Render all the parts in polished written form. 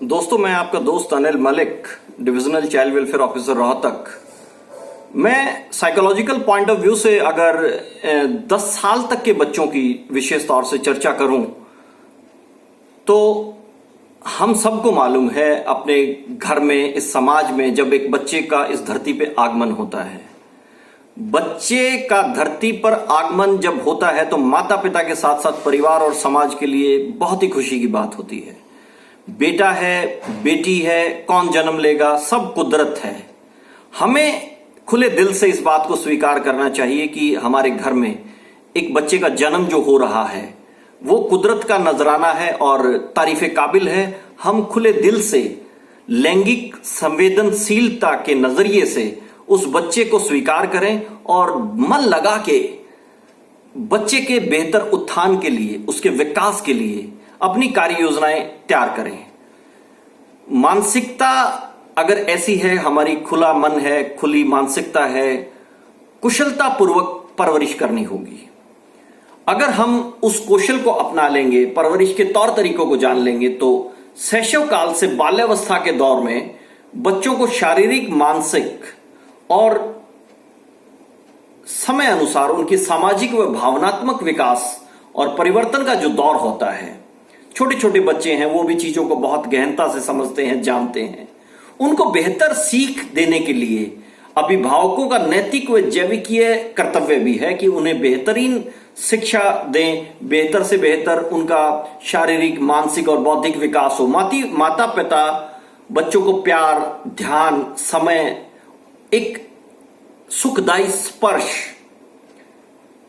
दोस्तों, मैं आपका दोस्त Anil Malik, divisional child welfare officer Rohtak. मैं साइकोलॉजिकल पॉइंट ऑफ व्यू से अगर 10 साल तक के बच्चों की विशेष तौर से चर्चा करूं तो हम सबको मालूम है अपने घर में, इस समाज में, जब एक बच्चे का इस धरती पे आगमन होता है, बच्चे का धरती पर आगमन जब होता है तो माता पिता के साथ साथ परिवार और समाज के लिए बहुत ही खुशी की बात होती है। बेटा है, बेटी है, कौन जन्म लेगा, सब कुदरत है। हमें खुले दिल से इस बात को स्वीकार करना चाहिए कि हमारे घर में एक बच्चे का जन्म जो हो रहा है वो कुदरत का नजराना है और तारीफ काबिल है। हम खुले दिल से लैंगिक संवेदनशीलता के नजरिए से उस बच्चे को स्वीकार करें और मन लगा के बच्चे के बेहतर उत्थान के लिए, उसके विकास के लिए अपनी कार्य योजनाएं तैयार करें। मानसिकता अगर ऐसी है, हमारी खुला मन है, खुली मानसिकता है, कुशलता पूर्वक परवरिश करनी होगी। अगर हम उस कौशल को अपना लेंगे, परवरिश के तौर तरीकों को जान लेंगे, तो शैशव काल से बाल्यावस्था के दौर में बच्चों को शारीरिक, मानसिक और समय अनुसार उनकी सामाजिक व भावनात्मक विकास और परिवर्तन का जो दौर होता है, छोटे छोटे बच्चे हैं, वो भी चीजों को बहुत गहनता से समझते हैं, जानते हैं। उनको बेहतर सीख देने के लिए अभिभावकों का नैतिक व जैविकीय कर्तव्य भी है कि उन्हें बेहतरीन शिक्षा दें, बेहतर से बेहतर उनका शारीरिक, मानसिक और बौद्धिक विकास हो। माता पिता बच्चों को प्यार, ध्यान, समय, एक सुखदायी स्पर्श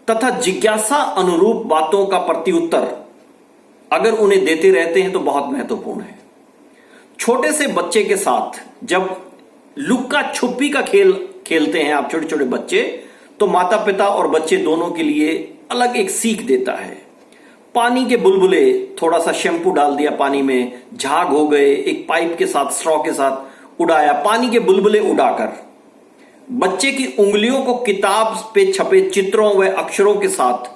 तथा जिज्ञासा अनुरूप बातों का प्रत्युत्तर अगर उन्हें देते रहते हैं तो बहुत महत्वपूर्ण है। छोटे से बच्चे के साथ जब लुक्का छुपी का खेल खेलते हैं आप, छोटे छोटे बच्चे, तो माता पिता और बच्चे दोनों के लिए अलग एक सीख देता है। पानी के बुलबुले, थोड़ा सा शैंपू डाल दिया पानी में, झाग हो गए, एक पाइप के साथ, स्ट्रॉ के साथ उड़ाया, पानी के बुलबुले उड़ाकर बच्चे की उंगलियों को किताब पे छपे चित्रों व अक्षरों के साथ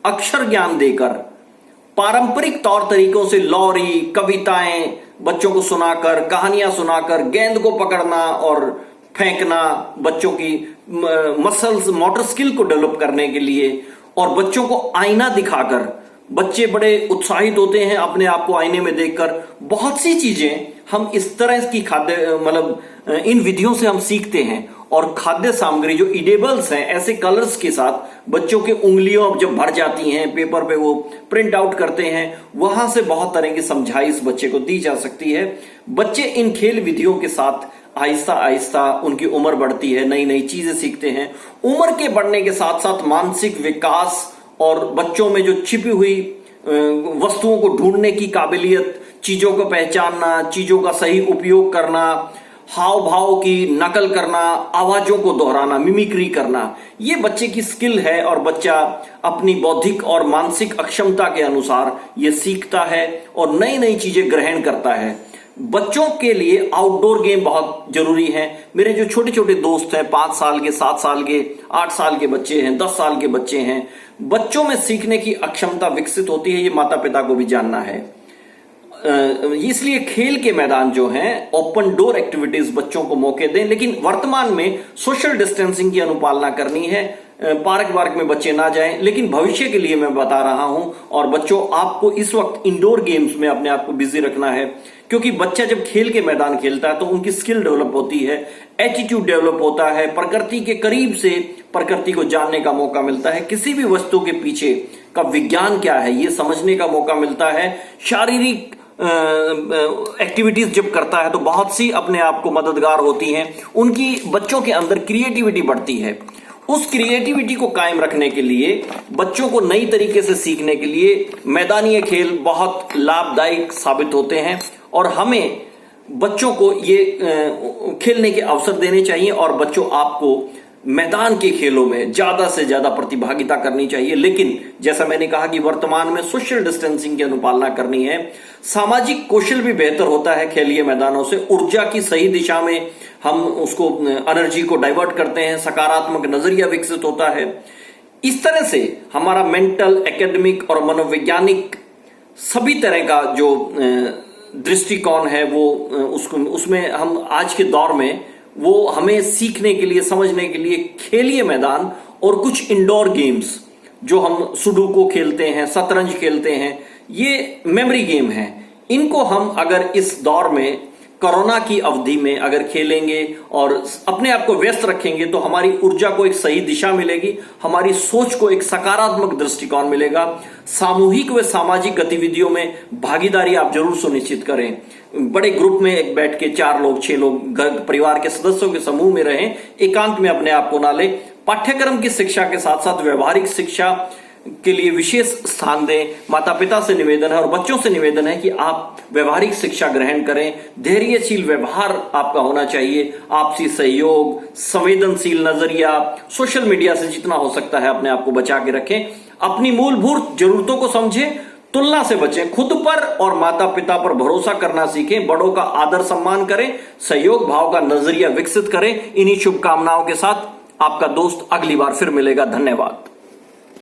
अक्षर ज्ञान देकर, पारंपरिक तौर तरीकों से लोरी, कविताएं बच्चों को सुनाकर, कहानियां सुनाकर, गेंद को पकड़ना और फेंकना, बच्चों की मसल्स, मोटर स्किल को डेवलप करने के लिए, और बच्चों को आईना दिखाकर बच्चे बड़े उत्साहित होते हैं अपने आप को आईने में देखकर। बहुत सी चीजें हम इस तरह की इन विधियों से हम सीखते हैं। और खाद्य सामग्री जो इडेबल्स हैं, ऐसे कलर्स के साथ बच्चों के उंगलियों जब भर जाती हैं, पेपर पे वो प्रिंट आउट करते हैं, वहां से बहुत तरह की समझाइश बच्चे को दी जा सकती है। बच्चे इन खेल विधियों के साथ आहिस्ता आहिस्ता उनकी उम्र बढ़ती है, नई नई चीजें सीखते हैं। उम्र के बढ़ने के साथ साथ मानसिक विकास और बच्चों में जो छिपी हुई वस्तुओं को ढूंढने की काबिलियत, चीजों को पहचानना, चीजों का सही उपयोग करना, हाव भाव की नकल करना, आवाजों को दोहराना, मिमिक्री करना, ये बच्चे की स्किल है और बच्चा अपनी बौद्धिक और मानसिक अक्षमता के अनुसार ये सीखता है और नई नई चीजें ग्रहण करता है। बच्चों के लिए आउटडोर गेम बहुत जरूरी है। मेरे जो छोटे छोटे दोस्त हैं, 5 साल के, 7 साल के, 8 साल के बच्चे हैं, 10 साल के बच्चे हैं, बच्चों में सीखने की अक्षमता विकसित होती है, ये माता पिता को भी जानना है। इसलिए खेल के मैदान जो हैं, ओपन डोर एक्टिविटीज बच्चों को मौके दें, लेकिन वर्तमान में सोशल डिस्टेंसिंग की अनुपालना करनी है। पार्क में बच्चे ना जाएं, लेकिन भविष्य के लिए मैं बता रहा हूं। और बच्चों, आपको इस वक्त इंडोर गेम्स में अपने आप को बिजी रखना है, क्योंकि बच्चा जब खेल के मैदान खेलता है तो उनकी स्किल डेवलप होती है, एटीट्यूड डेवलप होता है, प्रकृति के करीब से प्रकृति को जानने का मौका मिलता है, किसी भी वस्तु के पीछे का विज्ञान क्या है ये समझने का मौका मिलता है। शारीरिक एक्टिविटीज जब करता है तो बहुत सी अपने आप को मददगार होती हैं, उनकी बच्चों के अंदर क्रिएटिविटी बढ़ती है। उस क्रिएटिविटी को कायम रखने के लिए, बच्चों को नई तरीके से सीखने के लिए मैदानी खेल बहुत लाभदायक साबित होते हैं और हमें बच्चों को ये खेलने के अवसर देने चाहिए और बच्चों, आपको मैदान के खेलों में ज्यादा से ज्यादा प्रतिभागिता करनी चाहिए। लेकिन जैसा मैंने कहा कि वर्तमान में सोशल डिस्टेंसिंग की अनुपालना करनी है। सामाजिक कौशल भी बेहतर होता है खेलीय मैदानों से। ऊर्जा की सही दिशा में हम उसको, एनर्जी को डाइवर्ट करते हैं, सकारात्मक नजरिया विकसित होता है। इस तरह से हमारा मेंटल, एकेडमिक और मनोवैज्ञानिक सभी तरह का जो दृष्टिकोण है वो उसमें हम आज के दौर में वो हमें सीखने के लिए, समझने के लिए खेलीय मैदान और कुछ इंडोर गेम्स जो हम सुडोकू खेलते हैं, शतरंज खेलते हैं, ये मेमोरी गेम है। इनको हम अगर इस दौर में कोरोना की अवधि में अगर खेलेंगे और अपने आप को व्यस्त रखेंगे तो हमारी ऊर्जा को एक सही दिशा मिलेगी, हमारी सोच को एक सकारात्मक दृष्टिकोण मिलेगा। सामूहिक व सामाजिक गतिविधियों में भागीदारी आप जरूर सुनिश्चित करें। बड़े ग्रुप में एक बैठ के 4 लोग 6 लोग घर परिवार के सदस्यों के समूह में रहें, एकांत में अपने आप को ना ले। पाठ्यक्रम की शिक्षा के साथ साथ व्यवहारिक शिक्षा के लिए विशेष स्थान दें। माता पिता से निवेदन है और बच्चों से निवेदन है कि आप व्यवहारिक शिक्षा ग्रहण करें। धैर्यशील व्यवहार आपका होना चाहिए, आपसी सहयोग, संवेदनशील नजरिया। सोशल मीडिया से जितना हो सकता है अपने आप को बचा के रखें। अपनी मूलभूत जरूरतों को समझें, तुलना से बचें, खुद पर और माता पिता पर भरोसा करना सीखें, बड़ों का आदर सम्मान करें, सहयोग भाव का नजरिया विकसित करें। इन्हीं शुभकामनाओं के साथ आपका दोस्त अगली बार फिर मिलेगा। धन्यवाद।